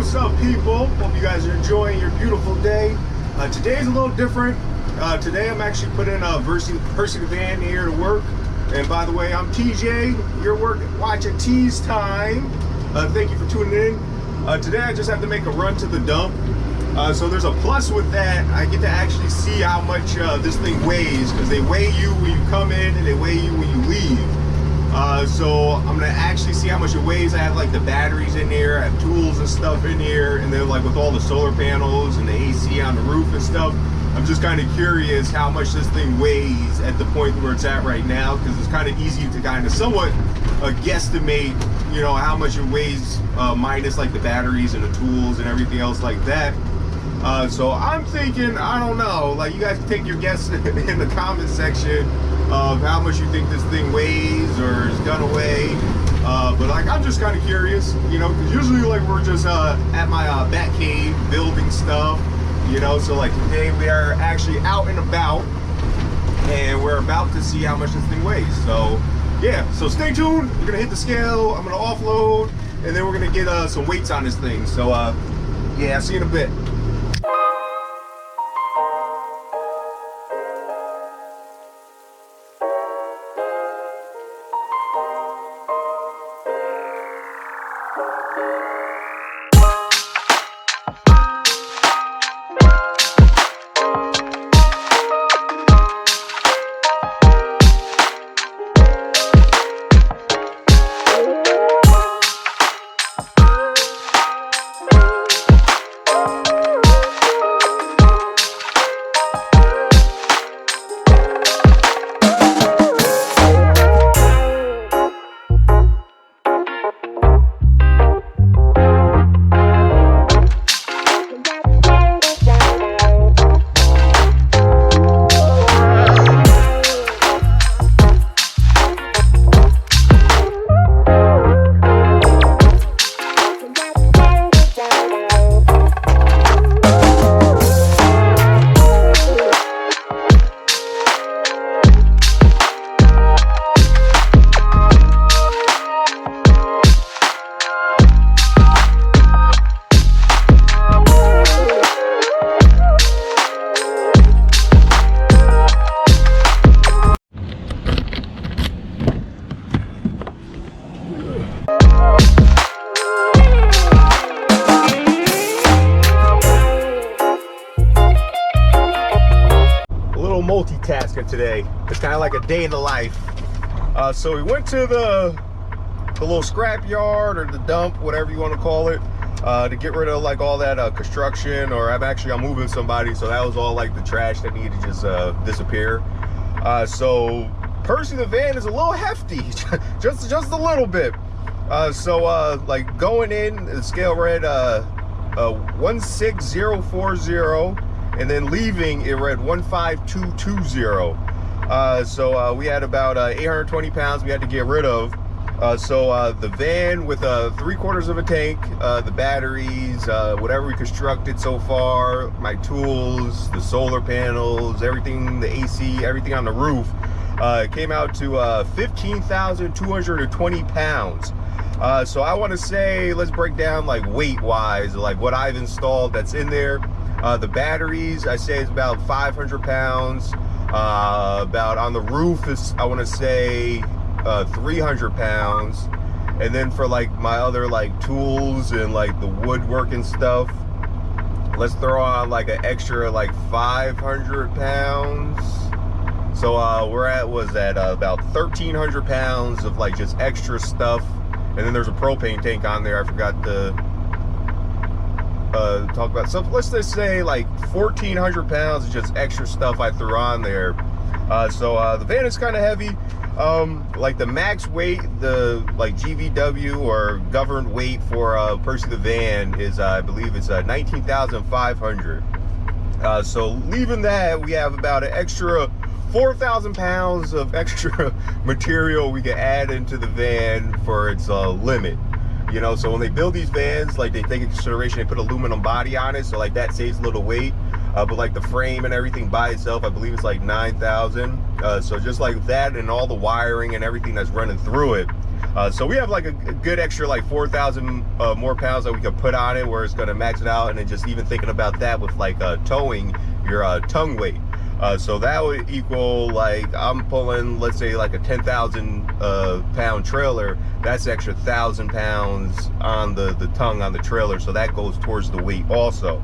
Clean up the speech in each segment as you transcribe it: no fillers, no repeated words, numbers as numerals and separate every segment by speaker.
Speaker 1: What's up, people? Hope you guys are enjoying your beautiful day. Today's a little different. Today I'm actually putting Percy the van here to work. And by the way, I'm TJ. You're watching Tee's Time. Thank you for tuning in. Today I just have to make a run to the dump. So there's a plus with that. I get to actually see how much this thing weighs, because they weigh you when you come in and they weigh you when you leave. So I'm gonna actually see how much it weighs. I have like the batteries in here, I have tools and stuff in here, and then like with all the solar panels and the AC on the roof and stuff, I'm just kind of curious how much this thing weighs at the point where it's at right now, because it's kind of easy to kind of somewhat guesstimate, you know, how much it weighs minus like the batteries and the tools and everything else like that. So I'm thinking, I don't know, like you guys can take your guess in the comment section of how much you think this thing weighs or is gonna weigh. But like, I'm just kind of curious, you know, because usually like we're just at my bat cave building stuff, you know. So like today we are actually out and about, and we're about to see how much this thing weighs. So yeah, so stay tuned. We're gonna hit the scale, I'm gonna offload, and then we're gonna get some weights on this thing. So yeah, I'll see you in a bit. Multitasking today. It's kind of like a day in the life. So we went to the little scrap yard or the dump, whatever you want to call it, to get rid of like all that construction, or I'm moving somebody, so that was all like the trash that needed to just disappear. So Percy the van is a little hefty, just a little bit. So like going in, the scale read 16040. And then leaving, it read 15220. So we had about 820 pounds we had to get rid of. So the van with 3/4 of a tank, the batteries, whatever we constructed so far, my tools, the solar panels, everything, the AC, everything on the roof, it came out to 15,220 pounds. So I want to say, let's break down like weight wise, like what I've installed that's in there. The batteries, I say, is about 500 pounds. About on the roof is, I want to say, 300 pounds. And then for like my other like tools and like the woodwork and stuff, let's throw on like an extra like 500 pounds. So we're at about 1,300 pounds of like just extra stuff. And then there's a propane tank on there. I forgot to talk about. So let's just say like 1,400 pounds of just extra stuff I threw on there. So the van is kind of heavy. Like the max weight, the like GVW or governed weight for Percy the van is I believe it's 19,500. So leaving that, we have about an extra 4,000 pounds of extra material we can add into the van for its limit. You know, so when they build these vans, like they take into consideration, they put aluminum body on it, so like that saves a little weight. But like the frame and everything by itself, I believe it's like 9,000. So just like that and all the wiring and everything that's running through it, So we have like a good extra like 4,000 more pounds that we could put on it, where it's going to max it out. And then just even thinking about that with like towing your tongue weight. So that would equal, like, I'm pulling, let's say, like a 10,000 pound trailer. That's extra 1,000 pounds on the tongue on the trailer. So that goes towards the weight also.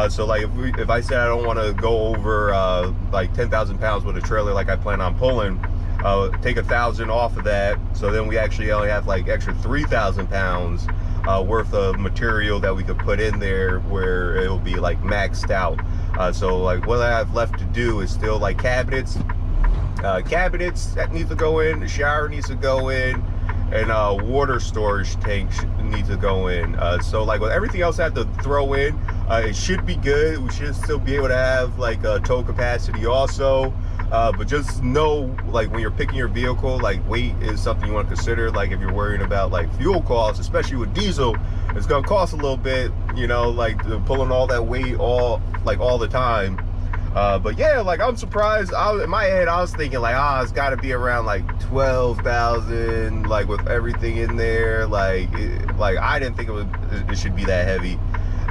Speaker 1: So like if I said I don't want to go over like 10,000 pounds with a trailer like I plan on pulling, take 1,000 off of that. So then we actually only have like extra 3,000 pounds worth of material that we could put in there, where it will be like maxed out. So like what I have left to do is still like cabinets that need to go in, the shower needs to go in, and water storage tank needs to go in. So like with everything else I have to throw in, it should be good. We should still be able to have like a tow capacity also. But just know, like, when you're picking your vehicle, like, weight is something you want to consider. Like, if you're worrying about like fuel costs, especially with diesel, it's gonna cost a little bit, you know, like pulling all that weight all the time. But yeah, like, I'm surprised. In my head I was thinking like, it's got to be around like 12,000, like with everything in there. Like I didn't think it should be that heavy.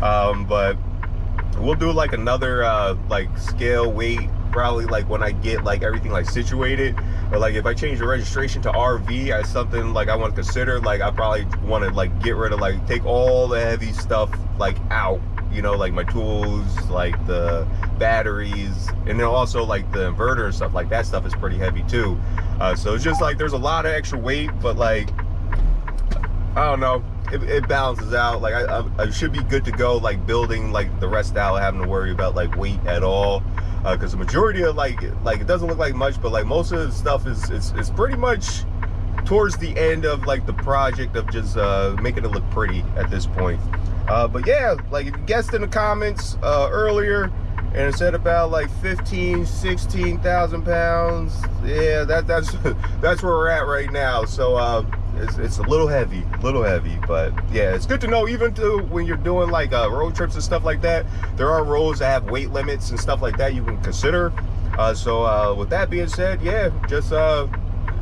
Speaker 1: But we'll do like another like scale weight probably like when I get like everything like situated. But like if I change the registration to RV as something like I want to consider, like I probably want to like get rid of, like, take all the heavy stuff like out, you know, like my tools, like the batteries, and then also like the inverter and stuff. Like that stuff is pretty heavy too. So it's just like there's a lot of extra weight, but like I don't know, it balances out. Like I should be good to go, like building like the rest out, having to worry about like weight at all. Because the majority of like it doesn't look like much, but like most of the stuff is pretty much towards the end of like the project of just making it look pretty at this point. But yeah, like if you guessed in the comments earlier and it said about like 16,000 pounds, yeah, that's where we're at right now. So it's a little heavy, but yeah, it's good to know. Even when you're doing like road trips and stuff like that, there are roads that have weight limits and stuff like that you can consider. So with that being said, yeah, just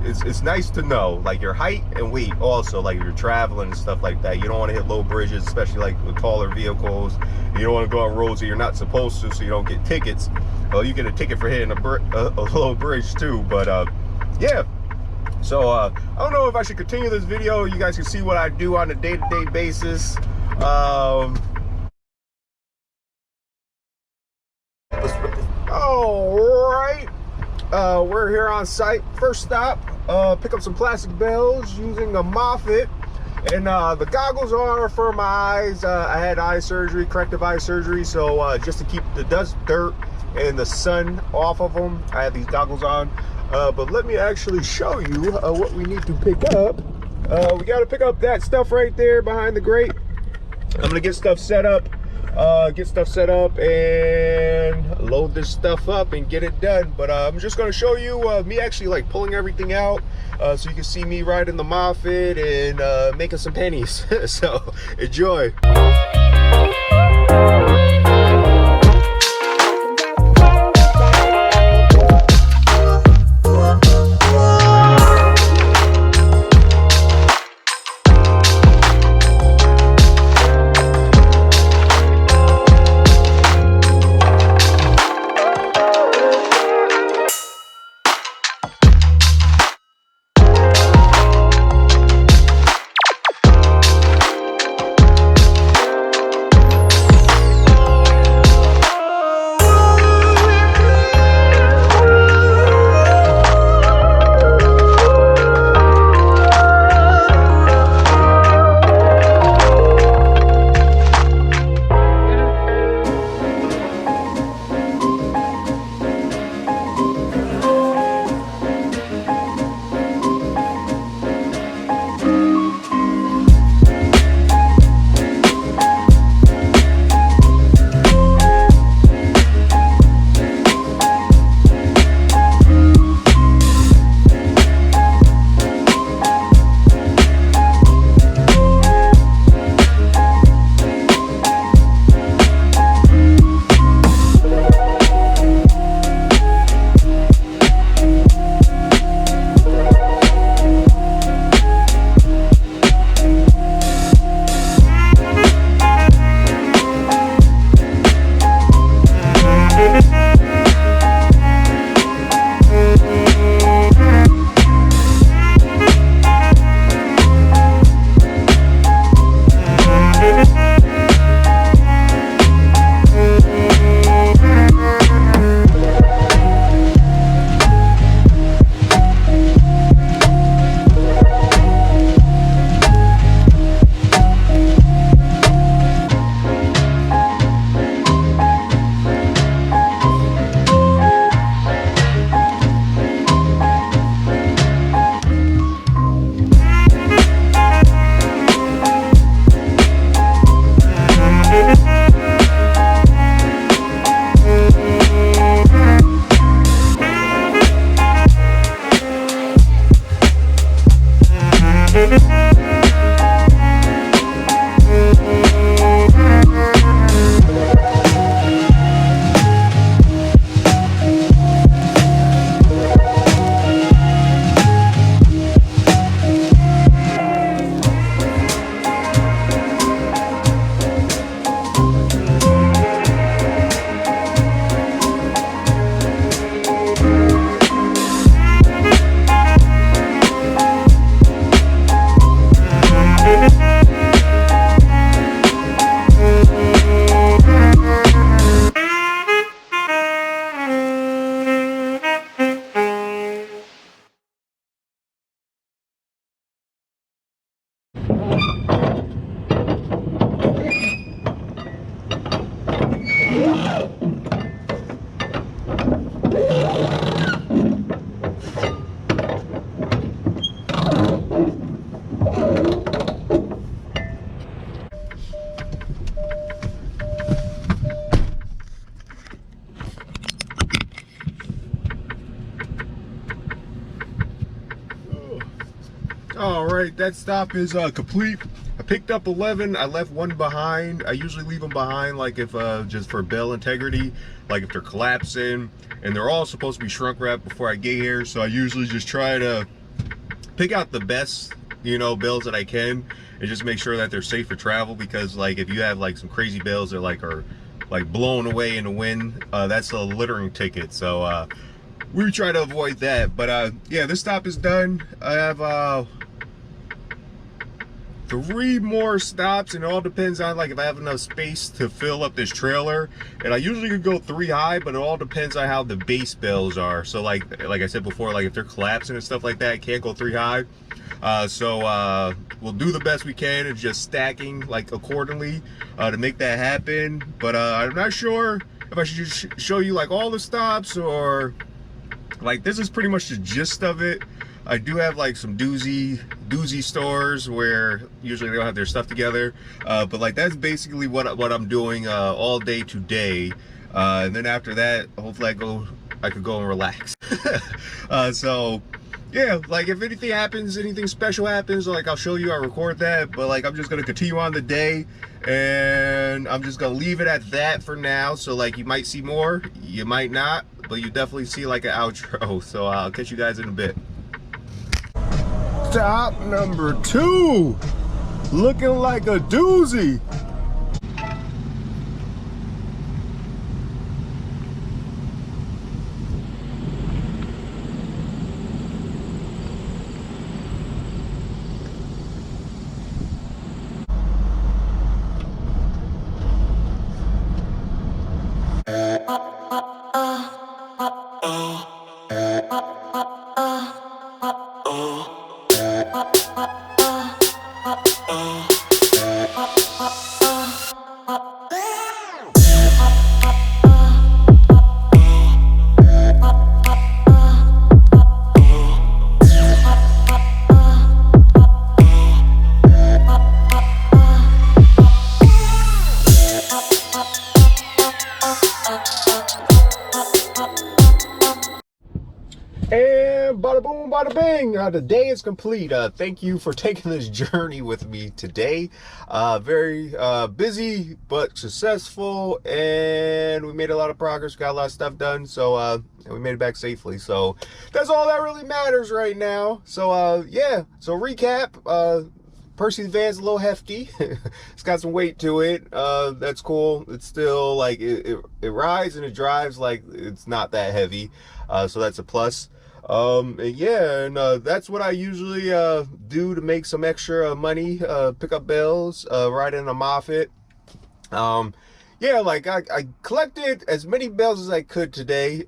Speaker 1: it's nice to know like your height and weight also, like if you're traveling and stuff like that. You don't want to hit low bridges, especially like with taller vehicles. You don't want to go on roads that you're not supposed to, so you don't get tickets. Well, you get a ticket for hitting a low bridge too. But yeah. So I don't know if I should continue this video. You guys can see what I do on a day-to-day basis. All right, we're here on site. First stop, pick up some plastic bells using a Moffett, and the goggles are for my eyes. I had eye surgery, corrective eye surgery, so just to keep the dust, dirt, and the sun off of them, I have these goggles on. But let me actually show you what we need to pick up. We got to pick up that stuff right there behind the grate. I'm gonna get stuff set up and load this stuff up and get it done. But I'm just gonna show you me actually like pulling everything out, so you can see me riding the Moffett and making some pennies. So enjoy. All right, that stop is complete. I picked up 11. I left one behind. I usually leave them behind, like if just for bell integrity, like if they're collapsing, and they're all supposed to be shrunk wrapped before I get here. So I usually just try to pick out the best, you know, bells that I can, and just make sure that they're safe for travel. Because like if you have like some crazy bells that are blown away in the wind, that's a littering ticket. So we try to avoid that. But yeah, this stop is done. I have 3 more stops, and it all depends on like if I have enough space to fill up this trailer. And I usually could go 3 high, but it all depends on how the base bells are. So like I said before, like if they're collapsing and stuff like that, I can't go 3 high. So we'll do the best we can and just stacking like accordingly to make that happen. But I'm not sure if I should show you like all the stops, or like this is pretty much the gist of it. I do have like some doozy stores where usually they don't have their stuff together, but like that's basically what I'm doing all day today, and then after that hopefully I could go and relax. So yeah, like if anything happens, anything special happens, like I'll show you, I'll record that. But like I'm just gonna continue on the day, and I'm just gonna leave it at that for now. So like you might see more, you might not, but you definitely see like an outro. So I'll catch you guys in a bit. Stop number 2, looking like a doozy. And bada boom, bada bing, the day is complete. Thank you for taking this journey with me today. Very busy but successful, and we made a lot of progress, got a lot of stuff done. So and we made it back safely, so that's all that really matters right now. So yeah, so recap, Percy's van's a little hefty. It's got some weight to it. That's cool. It's still like it rides and it drives like it's not that heavy, so that's a plus. And yeah, and that's what I usually do to make some extra money, pick up bells, ride in a Moffett. Yeah, like I collected as many bells as I could today.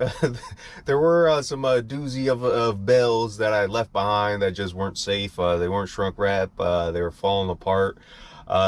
Speaker 1: There were some doozy of bells that I left behind that just weren't safe. They weren't shrunk wrap, they were falling apart.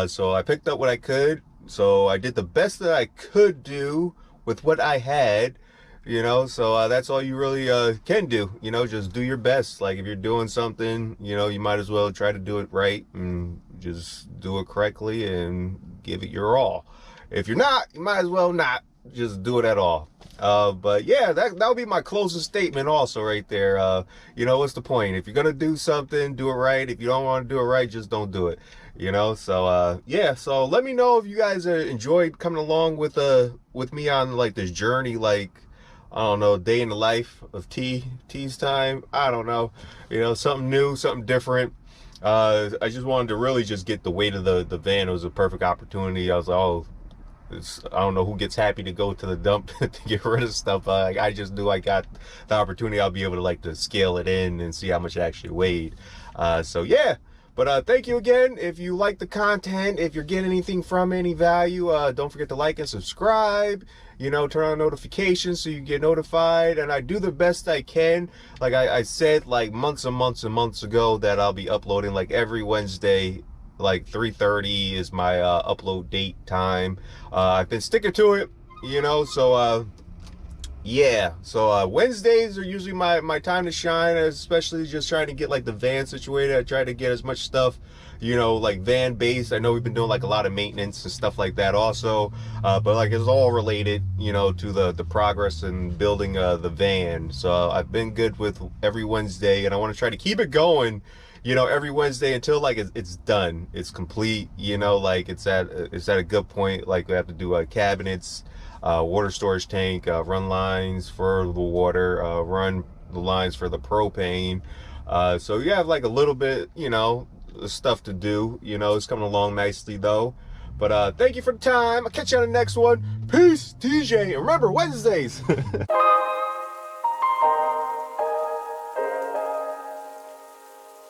Speaker 1: So I picked up what I could. So I did the best that I could do with what I had. You know, so that's all you really can do. You know, just do your best. Like if you're doing something, you know, you might as well try to do it right and just do it correctly and give it your all. If you're not, you might as well not just do it at all. But yeah, that would be my closing statement also right there. You know, what's the point? If you're gonna do something, do it right. If you don't want to do it right, just don't do it. You know, so yeah, so let me know if you guys enjoyed coming along with me on like this journey, like I don't know, day in the life of Tee's time. I don't know, you know, something new, something different. I just wanted to really just get the weight of the van. It was a perfect opportunity. I was like, oh, I don't know who gets happy to go to the dump to get rid of stuff. I just knew I got the opportunity. I'll be able to like to scale it in and see how much it actually weighed. So yeah. But thank you again. If you like the content, if you're getting anything from any value, don't forget to like and subscribe. You know, turn on notifications so you get notified. And I do the best I can. Like I said like months and months and months ago that I'll be uploading like every Wednesday, like 3:30 is my upload date time. I've been sticking to it, you know, so Yeah, so Wednesdays are usually my time to shine, especially just trying to get like the van situated. I try to get as much stuff, you know, like van based. I know we've been doing like a lot of maintenance and stuff like that also, but like it's all related, you know, to the progress in building the van. So I've been good with every Wednesday, and I want to try to keep it going, you know, every Wednesday until like it's done, it's complete, you know, like it's at a good point. Like we have to do cabinets, water storage tank, run lines for the water, run the lines for the propane. So you have like a little bit, you know, stuff to do. You know, it's coming along nicely though. But thank you for the time. I'll catch you on the next one. Peace, TJ. And remember, Wednesdays.